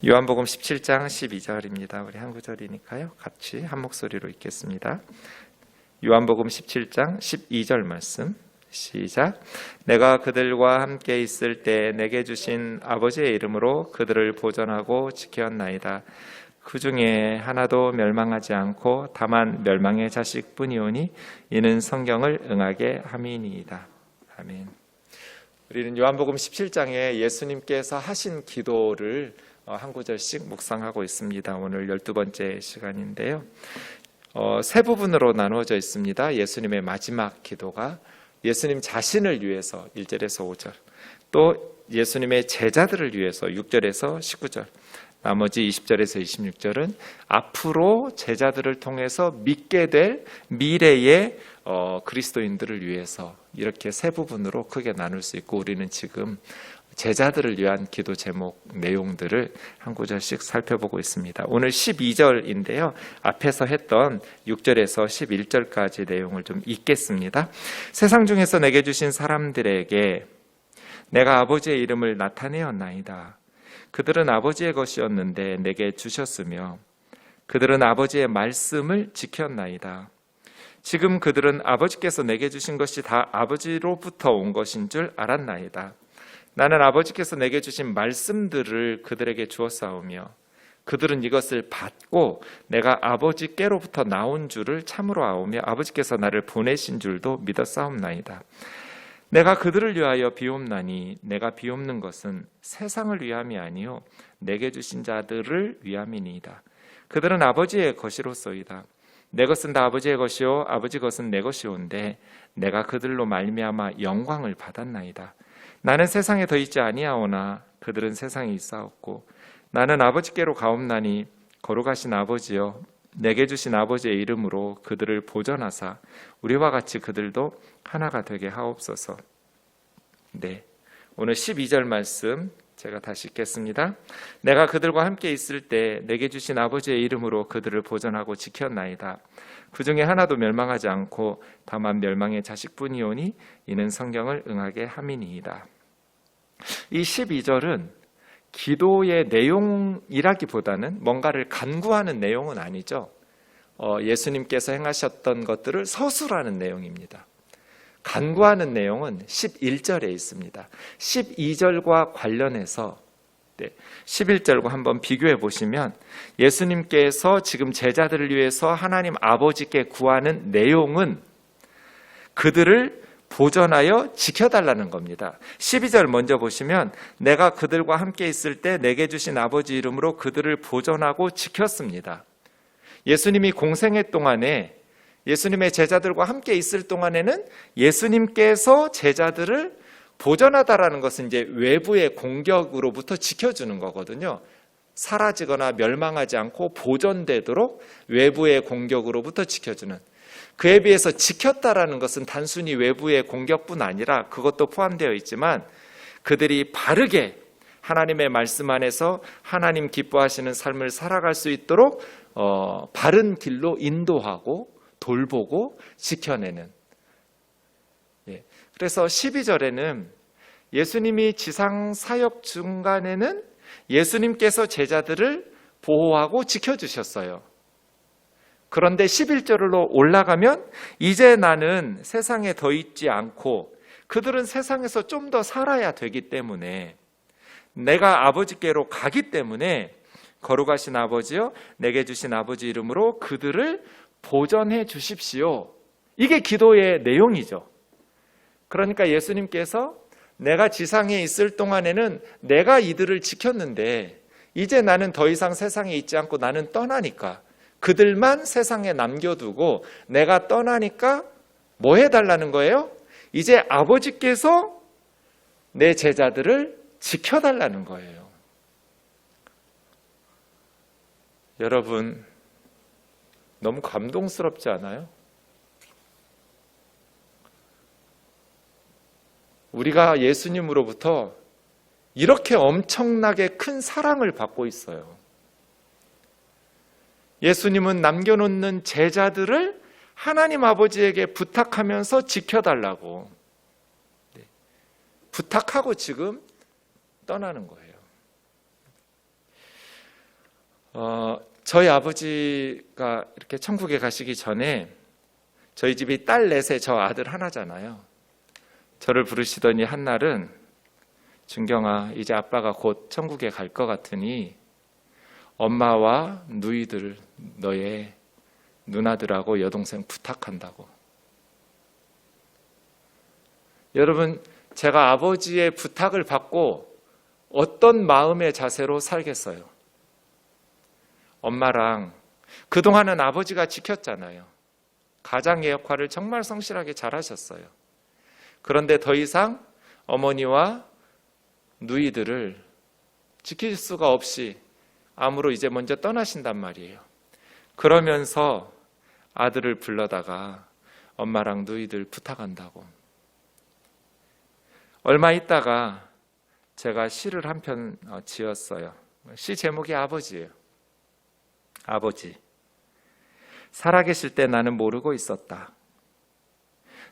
요한복음 17장 12절입니다. 우리 한 구절이니까요. 같이 한 목소리로 읽겠습니다. 요한복음 17장 12절 말씀 시작. 내가 그들과 함께 있을 때 내게 주신 아버지의 이름으로 그들을 보존하고 지켰나이다. 그 중에 하나도 멸망하지 않고 다만 멸망의 자식뿐이오니 이는 성경을 응하게 함이니이다. 아멘. 우리는 요한복음 17장에 예수님께서 하신 기도를 한 구절씩 묵상하고 있습니다. 오늘 12번째 시간인데요. 세 부분으로 나누어져 있습니다. 예수님의 마지막 기도가 예수님 자신을 위해서 1절에서 5절, 또 예수님의 제자들을 위해서 6절에서 19절, 나머지 20절에서 26절은 앞으로 제자들을 통해서 믿게 될 미래의 그리스도인들을 위해서, 이렇게 세 부분으로 크게 나눌 수 있고, 우리는 지금 제자들을 위한 기도 제목 내용들을 한 구절씩 살펴보고 있습니다. 오늘 12절인데요. 앞에서 했던 6절에서 11절까지 내용을 좀 읽겠습니다. 세상 중에서 내게 주신 사람들에게 내가 아버지의 이름을 나타내었나이다. 그들은 아버지의 것이었는데 내게 주셨으며 그들은 아버지의 말씀을 지켰나이다. 지금 그들은 아버지께서 내게 주신 것이 다 아버지로부터 온 것인 줄 알았나이다. 나는 아버지께서 내게 주신 말씀들을 그들에게 주었사오며 그들은 이것을 받고 내가 아버지께로부터 나온 줄을 참으로 아오며 아버지께서 나를 보내신 줄도 믿었사옵나이다. 내가 그들을 위하여 비옵나니 내가 비옵는 것은 세상을 위함이 아니요 내게 주신 자들을 위함이니이다. 그들은 아버지의 것이로소이다. 내 것은 다 아버지의 것이요 아버지 것은 내 것이온데 내가 그들로 말미암아 영광을 받았나이다. 나는 세상에 더 있지 아니하오나 그들은 세상에 있사옵고 나는 아버지께로 가옵나니 거룩하신 아버지여 내게 주신 아버지의 이름으로 그들을 보존하사 우리와 같이 그들도 하나가 되게 하옵소서. 네, 오늘 12절 말씀 제가 다시 읽겠습니다. 내가 그들과 함께 있을 때 내게 주신 아버지의 이름으로 그들을 보존하고 지켰나이다. 그 중에 하나도 멸망하지 않고 다만 멸망의 자식뿐이오니 이는 성경을 응하게 함이니이다. 이 12절은 기도의 내용이라기보다는 뭔가를 간구하는 내용은 아니죠. 예수님께서 행하셨던 것들을 서술하는 내용입니다. 간구하는 내용은 11절에 있습니다. 12절과 관련해서 11절과 한번 비교해 보시면 예수님께서 지금 제자들을 위해서 하나님 아버지께 구하는 내용은 그들을 보존하여 지켜달라는 겁니다. 12절 먼저 보시면 내가 그들과 함께 있을 때 내게 주신 아버지 이름으로 그들을 보존하고 지켰습니다. 예수님이 공생애 동안에 예수님의 제자들과 함께 있을 동안에는 예수님께서 제자들을 보존하다라는 것은 이제 외부의 공격으로부터 지켜주는 거거든요. 사라지거나 멸망하지 않고 보존되도록 외부의 공격으로부터 지켜주는. 그에 비해서 지켰다라는 것은 단순히 외부의 공격뿐 아니라 그것도 포함되어 있지만 그들이 바르게 하나님의 말씀 안에서 하나님 기뻐하시는 삶을 살아갈 수 있도록 바른 길로 인도하고 돌보고 지켜내는. 그래서 12절에는 예수님이 지상 사역 중간에는 예수님께서 제자들을 보호하고 지켜주셨어요. 그런데 11절로 올라가면 이제 나는 세상에 더 있지 않고 그들은 세상에서 좀 더 살아야 되기 때문에 내가 아버지께로 가기 때문에 거룩하신 아버지여 내게 주신 아버지 이름으로 그들을 보존해 주십시오. 이게 기도의 내용이죠. 그러니까 예수님께서 내가 지상에 있을 동안에는 내가 이들을 지켰는데 이제 나는 더 이상 세상에 있지 않고 나는 떠나니까 그들만 세상에 남겨두고 내가 떠나니까 뭐 해달라는 거예요? 이제 아버지께서 내 제자들을 지켜달라는 거예요. 여러분, 너무 감동스럽지 않아요? 우리가 예수님으로부터 이렇게 엄청나게 큰 사랑을 받고 있어요. 예수님은 남겨놓는 제자들을 하나님 아버지에게 부탁하면서 지켜달라고 부탁하고 지금 떠나는 거예요. 저희 아버지가 이렇게 천국에 가시기 전에 저희 집이 딸 넷에 저 아들 하나잖아요. 저를 부르시더니 한날은 준경아, 이제 아빠가 곧 천국에 갈 것 같으니 엄마와 누이들, 너의 누나들하고 여동생 부탁한다고. 여러분, 제가 아버지의 부탁을 받고 어떤 마음의 자세로 살겠어요? 엄마랑 그동안은 아버지가 지켰잖아요. 가장의 역할을 정말 성실하게 잘하셨어요. 그런데 더 이상 어머니와 누이들을 지킬 수가 없이 암으로 이제 먼저 떠나신단 말이에요. 그러면서 아들을 불러다가 엄마랑 누이들 부탁한다고. 얼마 있다가 제가 시를 한 편 지었어요. 시 제목이 아버지예요. 아버지, 살아계실 때 나는 모르고 있었다.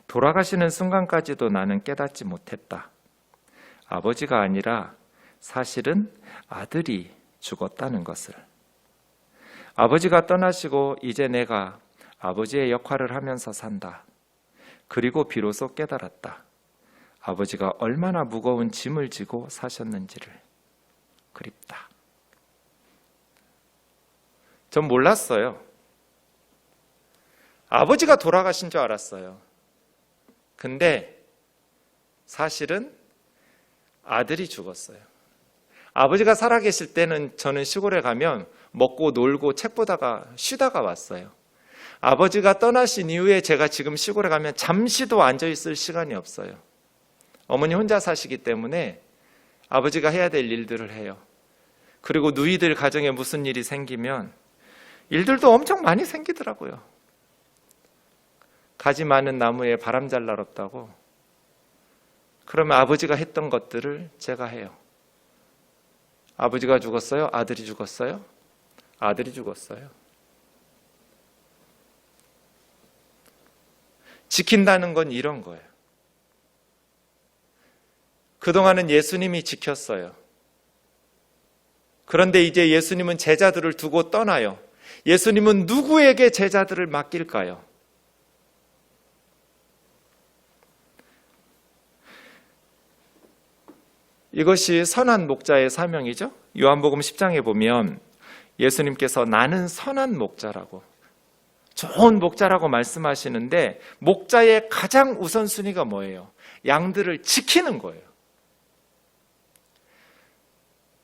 돌아가시는 순간까지도 나는 깨닫지 못했다. 아버지가 아니라 사실은 아들이 죽었다는 것을. 아버지가 떠나시고 이제 내가 아버지의 역할을 하면서 산다. 그리고 비로소 깨달았다. 아버지가 얼마나 무거운 짐을 지고 사셨는지를. 그립다. 전 몰랐어요. 아버지가 돌아가신 줄 알았어요. 근데 사실은 아들이 죽었어요. 아버지가 살아계실 때는 저는 시골에 가면 먹고 놀고 책 보다가 쉬다가 왔어요. 아버지가 떠나신 이후에 제가 지금 시골에 가면 잠시도 앉아있을 시간이 없어요. 어머니 혼자 사시기 때문에 아버지가 해야 될 일들을 해요. 그리고 누이들 가정에 무슨 일이 생기면 일들도 엄청 많이 생기더라고요. 가지 많은 나무에 바람 잘 날 없다고. 그러면 아버지가 했던 것들을 제가 해요. 아버지가 죽었어요? 아들이 죽었어요? 아들이 죽었어요. 지킨다는 건 이런 거예요. 그동안은 예수님이 지켰어요. 그런데 이제 예수님은 제자들을 두고 떠나요. 예수님은 누구에게 제자들을 맡길까요? 이것이 선한 목자의 사명이죠. 요한복음 10장에 보면 예수님께서 나는 선한 목자라고, 좋은 목자라고 말씀하시는데 목자의 가장 우선순위가 뭐예요? 양들을 지키는 거예요.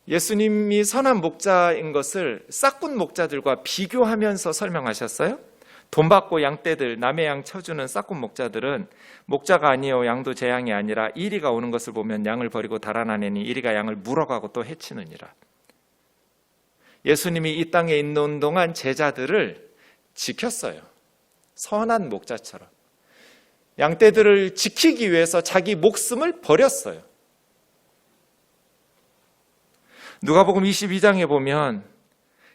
예수님이 선한 목자인 것을 싹군 목자들과 비교하면서 설명하셨어요. 돈 받고 양떼들, 남의 양 쳐주는 싹군 목자들은 목자가 아니요 양도 제 양이 아니라 이리가 오는 것을 보면 양을 버리고 달아나내니 이리가 양을 물어가고 또 해치느니라. 예수님이 이 땅에 있는 동안 제자들을 지켰어요. 선한 목자처럼. 양떼들을 지키기 위해서 자기 목숨을 버렸어요. 누가복음 22장에 보면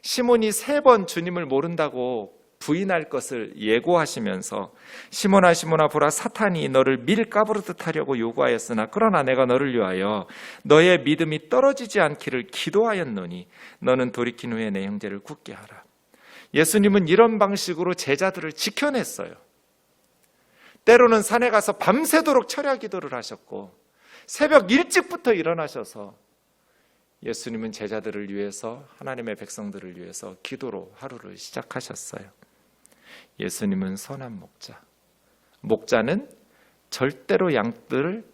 시몬이 3번 주님을 모른다고 부인할 것을 예고하시면서 시몬아 시몬아 보라 사탄이 너를 밀가부르듯 하려고 요구하였으나 그러나 내가 너를 위하여 너의 믿음이 떨어지지 않기를 기도하였노니 너는 돌이킨 후에 내 형제를 굳게 하라. 예수님은 이런 방식으로 제자들을 지켜냈어요. 때로는 산에 가서 밤새도록 철야 기도를 하셨고 새벽 일찍부터 일어나셔서 예수님은 제자들을 위해서, 하나님의 백성들을 위해서 기도로 하루를 시작하셨어요. 예수님은 선한 목자. 목자는 절대로 양들을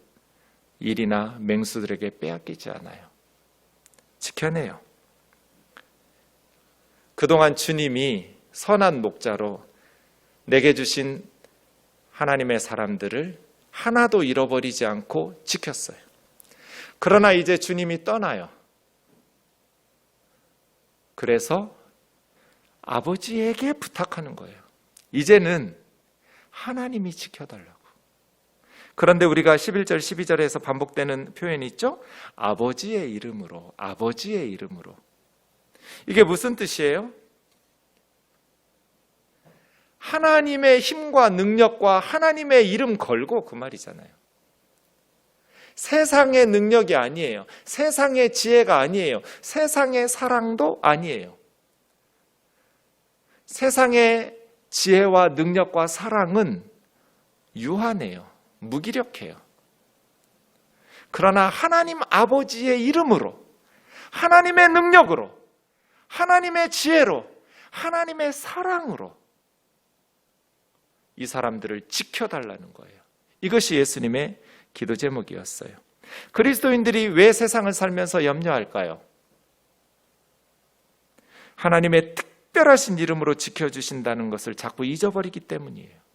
일이나 맹수들에게 빼앗기지 않아요. 지켜내요. 그동안 주님이 선한 목자로 내게 주신 하나님의 사람들을 하나도 잃어버리지 않고 지켰어요. 그러나 이제 주님이 떠나요. 그래서 아버지에게 부탁하는 거예요. 이제는 하나님이 지켜달라고. 그런데 우리가 11절, 12절에서 반복되는 표현이 있죠? 아버지의 이름으로, 아버지의 이름으로. 이게 무슨 뜻이에요? 하나님의 힘과 능력과 하나님의 이름 걸고 그 말이잖아요. 세상의 능력이 아니에요. 세상의 지혜가 아니에요. 세상의 사랑도 아니에요. 세상의 지혜와 능력과 사랑은 유한해요. 무기력해요. 그러나 하나님 아버지의 이름으로, 하나님의 능력으로, 하나님의 지혜로, 하나님의 사랑으로 이 사람들을 지켜달라는 거예요. 이것이 예수님의 기도 제목이었어요. 그리스도인들이 왜 세상을 살면서 염려할까요? 하나님의 특별하신 이름으로 지켜주신다는 것을 자꾸 잊어버리기 때문이에요.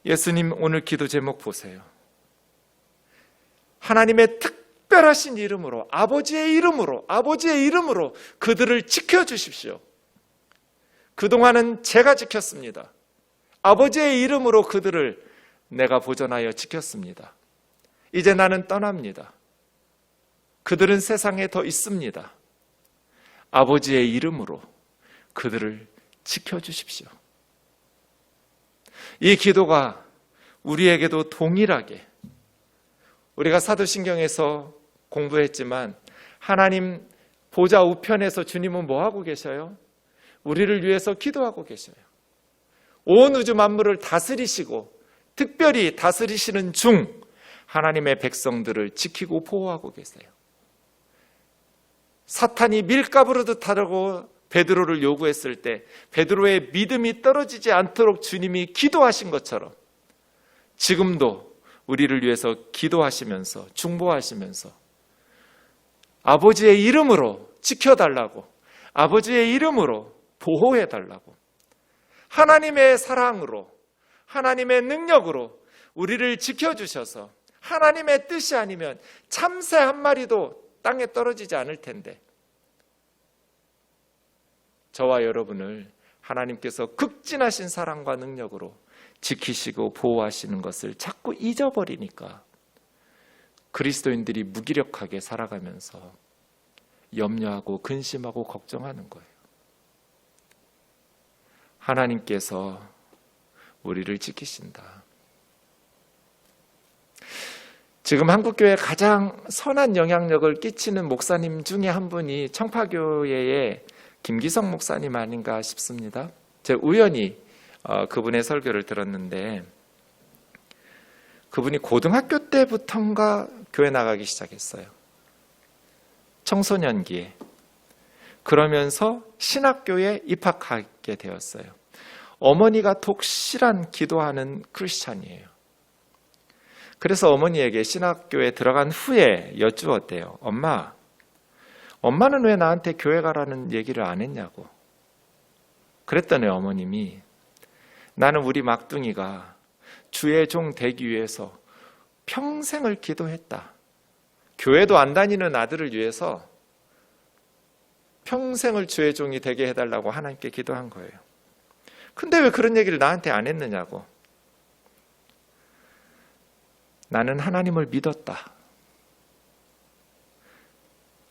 예수님 오늘 기도 제목 보세요. 하나님의 특별하신 이름으로, 아버지의 이름으로 그들을 지켜주십시오. 그동안은 제가 지켰습니다. 아버지의 이름으로 그들을 내가 보존하여 지켰습니다. 이제 나는 떠납니다. 그들은 세상에 더 있습니다. 아버지의 이름으로 그들을 지켜주십시오. 이 기도가 우리에게도 동일하게, 우리가 사도신경에서 공부했지만 하나님 보좌 우편에서 주님은 뭐 하고 계셔요? 우리를 위해서 기도하고 계셔요. 온 우주 만물을 다스리시고 특별히 다스리시는 중 하나님의 백성들을 지키고 보호하고 계세요. 사탄이 밀가부르듯 하려고 베드로를 요구했을 때 베드로의 믿음이 떨어지지 않도록 주님이 기도하신 것처럼 지금도 우리를 위해서 기도하시면서 중보하시면서 아버지의 이름으로 지켜달라고, 아버지의 이름으로 보호해달라고, 하나님의 사랑으로, 하나님의 능력으로 우리를 지켜주셔서 하나님의 뜻이 아니면 참새 한 마리도 땅에 떨어지지 않을 텐데 저와 여러분을 하나님께서 극진하신 사랑과 능력으로 지키시고 보호하시는 것을 자꾸 잊어버리니까 그리스도인들이 무기력하게 살아가면서 염려하고 근심하고 걱정하는 거예요. 하나님께서 우리를 지키신다. 지금 한국교회에 가장 선한 영향력을 끼치는 목사님 중에 한 분이 청파교회의 김기성 목사님 아닌가 싶습니다. 제가 우연히 그분의 설교를 들었는데 그분이 고등학교 때부터인가 교회 나가기 시작했어요. 청소년기에. 그러면서 신학교에 입학하게 되었어요. 어머니가 독실한 기도하는 크리스찬이에요. 그래서 어머니에게 신학교에 들어간 후에 여쭈었대요. 엄마는 왜 나한테 교회 가라는 얘기를 안 했냐고. 그랬더니 어머님이 나는 우리 막둥이가 주의 종 되기 위해서 평생을 기도했다. 교회도 안 다니는 아들을 위해서 평생을 주의 종이 되게 해달라고 하나님께 기도한 거예요. 근데 왜 그런 얘기를 나한테 안 했느냐고. 나는 하나님을 믿었다.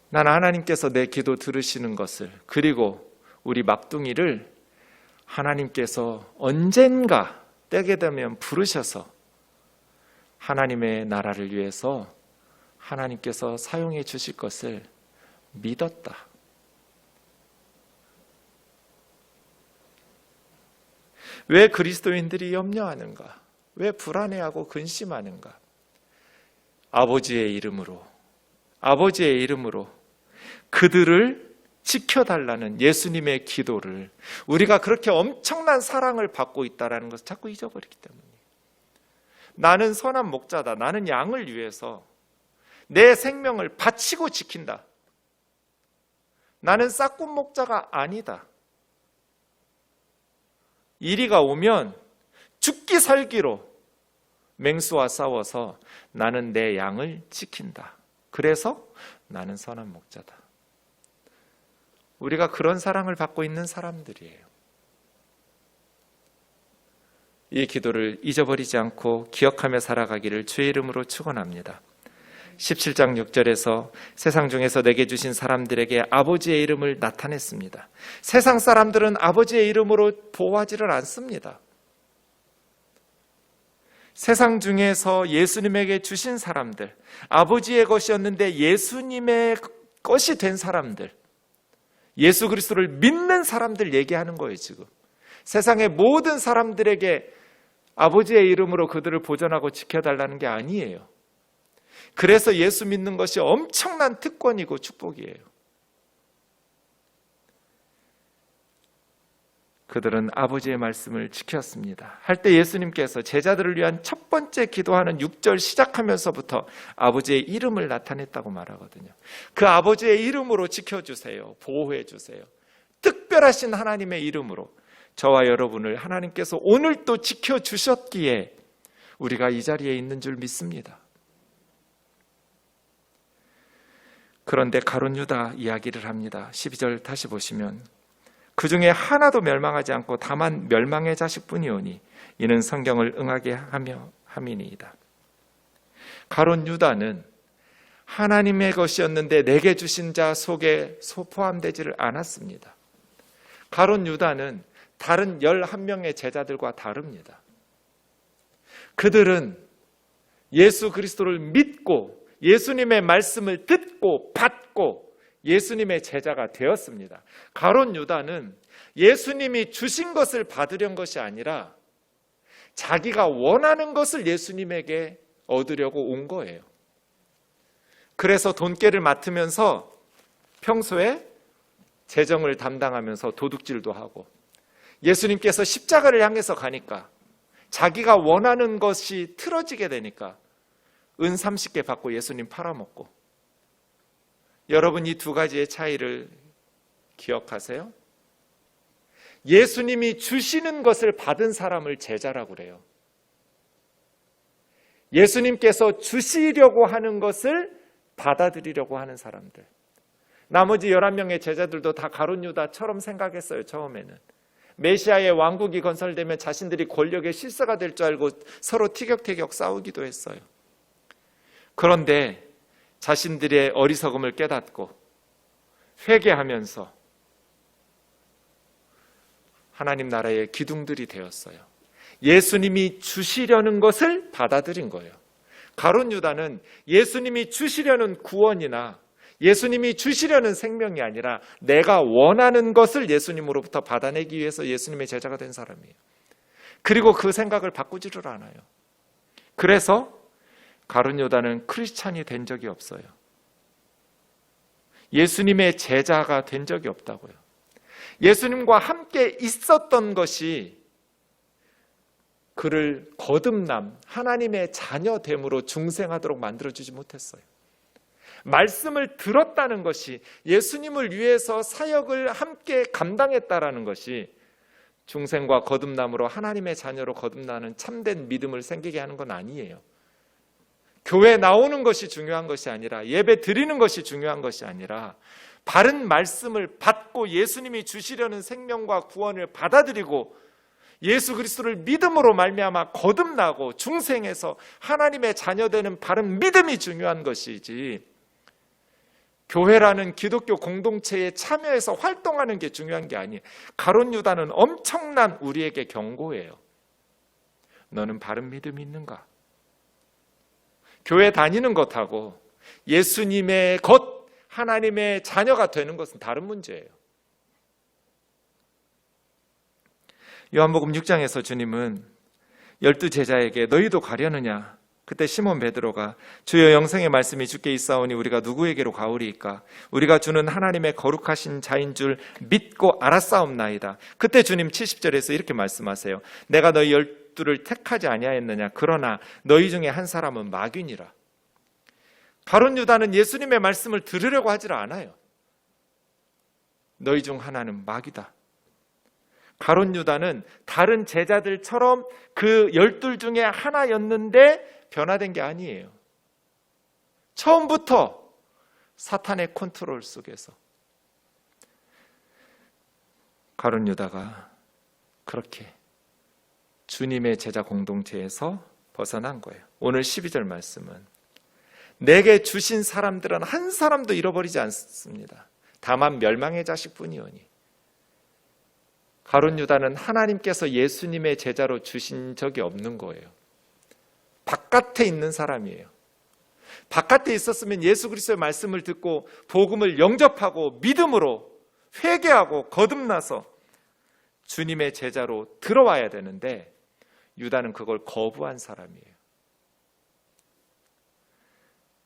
나는 하나님께서 내 기도 들으시는 것을, 그리고 우리 막둥이를 하나님께서 언젠가 때게 되면 부르셔서 하나님의 나라를 위해서 하나님께서 사용해 주실 것을 믿었다. 왜 그리스도인들이 염려하는가? 왜 불안해하고 근심하는가? 아버지의 이름으로 그들을 지켜달라는 예수님의 기도를, 우리가 그렇게 엄청난 사랑을 받고 있다는 것을 자꾸 잊어버리기 때문이에요. 나는 선한 목자다. 나는 양을 위해서 내 생명을 바치고 지킨다. 나는 싹군 목자가 아니다. 이리가 오면 죽기 살기로 맹수와 싸워서 나는 내 양을 지킨다. 그래서 나는 선한 목자다. 우리가 그런 사랑을 받고 있는 사람들이에요. 이 기도를 잊어버리지 않고 기억하며 살아가기를 주의 이름으로 축원합니다. 17장 6절에서 세상 중에서 내게 주신 사람들에게 아버지의 이름을 나타냈습니다. 세상 사람들은 아버지의 이름으로 보호하지를 않습니다. 세상 중에서 예수님에게 주신 사람들, 아버지의 것이었는데 예수님의 것이 된 사람들, 예수 그리스도를 믿는 사람들 얘기하는 거예요. 지금 세상의 모든 사람들에게 아버지의 이름으로 그들을 보존하고 지켜달라는 게 아니에요. 그래서 예수 믿는 것이 엄청난 특권이고 축복이에요. 그들은 아버지의 말씀을 지켰습니다. 할 때 예수님께서 제자들을 위한 첫 번째 기도하는 6절 시작하면서부터 아버지의 이름을 나타냈다고 말하거든요. 그 아버지의 이름으로 지켜주세요. 보호해 주세요. 특별하신 하나님의 이름으로 저와 여러분을 하나님께서 오늘 또 지켜주셨기에 우리가 이 자리에 있는 줄 믿습니다. 그런데 가룟 유다 이야기를 합니다. 12절 다시 보시면 그 중에 하나도 멸망하지 않고 다만 멸망의 자식뿐이오니 이는 성경을 응하게 하며 함이니이다. 가룟 유다는 하나님의 것이었는데 내게 주신 자 속에 포함되지를 않았습니다. 가룟 유다는 다른 11명의 제자들과 다릅니다. 그들은 예수 그리스도를 믿고 예수님의 말씀을 듣고 받고 예수님의 제자가 되었습니다. 가룟 유다는 예수님이 주신 것을 받으려는 것이 아니라 자기가 원하는 것을 예수님에게 얻으려고 온 거예요. 그래서 돈깨를 맡으면서 평소에 재정을 담당하면서 도둑질도 하고 예수님께서 십자가를 향해서 가니까 자기가 원하는 것이 틀어지게 되니까 은 30개 받고 예수님 팔아먹고. 여러분 이 두 가지의 차이를 기억하세요? 예수님이 주시는 것을 받은 사람을 제자라고 그래요. 예수님께서 주시려고 하는 것을 받아들이려고 하는 사람들. 나머지 11명의 제자들도 다 가룟 유다처럼 생각했어요. 처음에는 메시아의 왕국이 건설되면 자신들이 권력의 실세가 될 줄 알고 서로 티격태격 싸우기도 했어요. 그런데 자신들의 어리석음을 깨닫고 회개하면서 하나님 나라의 기둥들이 되었어요. 예수님이 주시려는 것을 받아들인 거예요. 가룟 유다는 예수님이 주시려는 구원이나 예수님이 주시려는 생명이 아니라 내가 원하는 것을 예수님으로부터 받아내기 위해서 예수님의 제자가 된 사람이에요. 그리고 그 생각을 바꾸지를 않아요. 그래서 가룟 유다는 크리스찬이 된 적이 없어요. 예수님의 제자가 된 적이 없다고요. 예수님과 함께 있었던 것이 그를 거듭남, 하나님의 자녀됨으로 중생하도록 만들어주지 못했어요. 말씀을 들었다는 것이 예수님을 위해서 사역을 함께 감당했다라는 것이 중생과 거듭남으로 하나님의 자녀로 거듭나는 참된 믿음을 생기게 하는 건 아니에요. 교회 나오는 것이 중요한 것이 아니라 예배 드리는 것이 중요한 것이 아니라 바른 말씀을 받고 예수님이 주시려는 생명과 구원을 받아들이고 예수 그리스도를 믿음으로 말미암아 거듭나고 중생해서 하나님의 자녀되는 바른 믿음이 중요한 것이지 교회라는 기독교 공동체에 참여해서 활동하는 게 중요한 게 아니에요. 가룟 유다는 엄청난 우리에게 경고예요. 너는 바른 믿음이 있는가? 교회 다니는 것하고 예수님의 것, 하나님의 자녀가 되는 것은 다른 문제예요. 요한복음 6장에서 주님은 12제자에게 너희도 가려느냐? 그때 시몬 베드로가 주여 영생의 말씀이 주께 있사오니 우리가 누구에게로 가오리이까? 우리가 주는 하나님의 거룩하신 자인 줄 믿고 알았사옵나이다. 그때 주님 70절에서 이렇게 말씀하세요. 내가 너희 12를 택하지 아니하였느냐? 그러나 너희 중에 한 사람은 마귀니라. 가룟 유다는 예수님의 말씀을 들으려고 하질 않아요. 너희 중 하나는 마귀다. 가룟 유다는 다른 제자들처럼 그 12 중에 하나였는데 변화된 게 아니에요. 처음부터 사탄의 컨트롤 속에서 가룟 유다가 그렇게 주님의 제자 공동체에서 벗어난 거예요. 오늘 12절 말씀은 내게 주신 사람들은 한 사람도 잃어버리지 않습니다. 다만 멸망의 자식뿐이오니. 가룟 유다는 하나님께서 예수님의 제자로 주신 적이 없는 거예요. 바깥에 있는 사람이에요. 바깥에 있었으면 예수 그리스도의 말씀을 듣고 복음을 영접하고 믿음으로 회개하고 거듭나서 주님의 제자로 들어와야 되는데 유다는 그걸 거부한 사람이에요.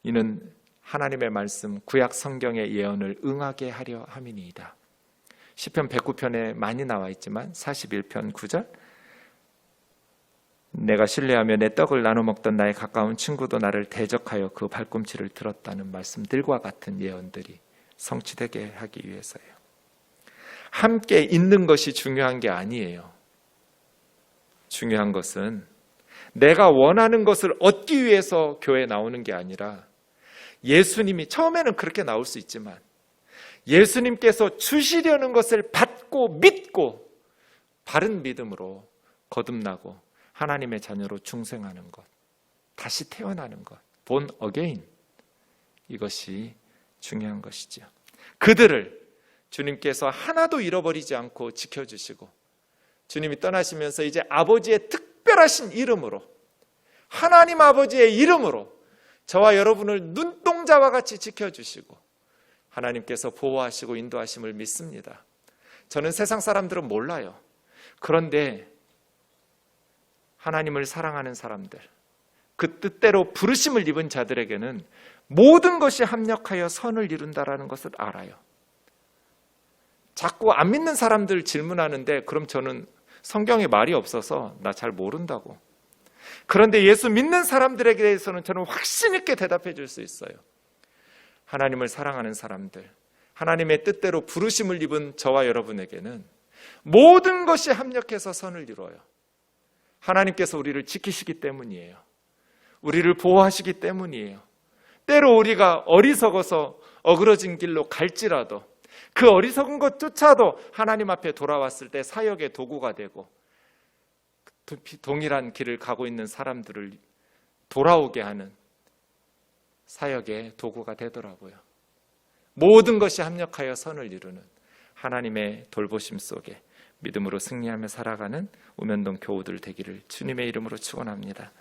이는 하나님의 말씀, 구약 성경의 예언을 응하게 하려 함이니이다. 시편 109편에 많이 나와 있지만 41편 9절, 내가 신뢰하며 내 떡을 나눠 먹던 나의 가까운 친구도 나를 대적하여 그 발꿈치를 들었다는 말씀들과 같은 예언들이 성취되게 하기 위해서예요. 함께 있는 것이 중요한 게 아니에요. 중요한 것은 내가 원하는 것을 얻기 위해서 교회에 나오는 게 아니라 예수님이, 처음에는 그렇게 나올 수 있지만 예수님께서 주시려는 것을 받고 믿고 바른 믿음으로 거듭나고 하나님의 자녀로 중생하는 것, 다시 태어나는 것, born again, 이것이 중요한 것이죠. 그들을 주님께서 하나도 잃어버리지 않고 지켜주시고 주님이 떠나시면서 이제 아버지의 특별하신 이름으로, 하나님 아버지의 이름으로 저와 여러분을 눈동자와 같이 지켜주시고 하나님께서 보호하시고 인도하심을 믿습니다. 저는 세상 사람들은 몰라요. 그런데 하나님을 사랑하는 사람들, 그 뜻대로 부르심을 입은 자들에게는 모든 것이 합력하여 선을 이룬다라는 것을 알아요. 자꾸 안 믿는 사람들 질문하는데 그럼 저는 성경에 말이 없어서 나 잘 모른다고. 그런데 예수 믿는 사람들에게 대해서는 저는 확신 있게 대답해 줄 수 있어요. 하나님을 사랑하는 사람들, 하나님의 뜻대로 부르심을 입은 저와 여러분에게는 모든 것이 합력해서 선을 이루어요. 하나님께서 우리를 지키시기 때문이에요. 우리를 보호하시기 때문이에요. 때로 우리가 어리석어서 어그러진 길로 갈지라도 그 어리석은 것조차도 하나님 앞에 돌아왔을 때 사역의 도구가 되고 동일한 길을 가고 있는 사람들을 돌아오게 하는 사역의 도구가 되더라고요. 모든 것이 합력하여 선을 이루는 하나님의 돌보심 속에 믿음으로 승리하며 살아가는 우면동 교우들 되기를 주님의 이름으로 축원합니다.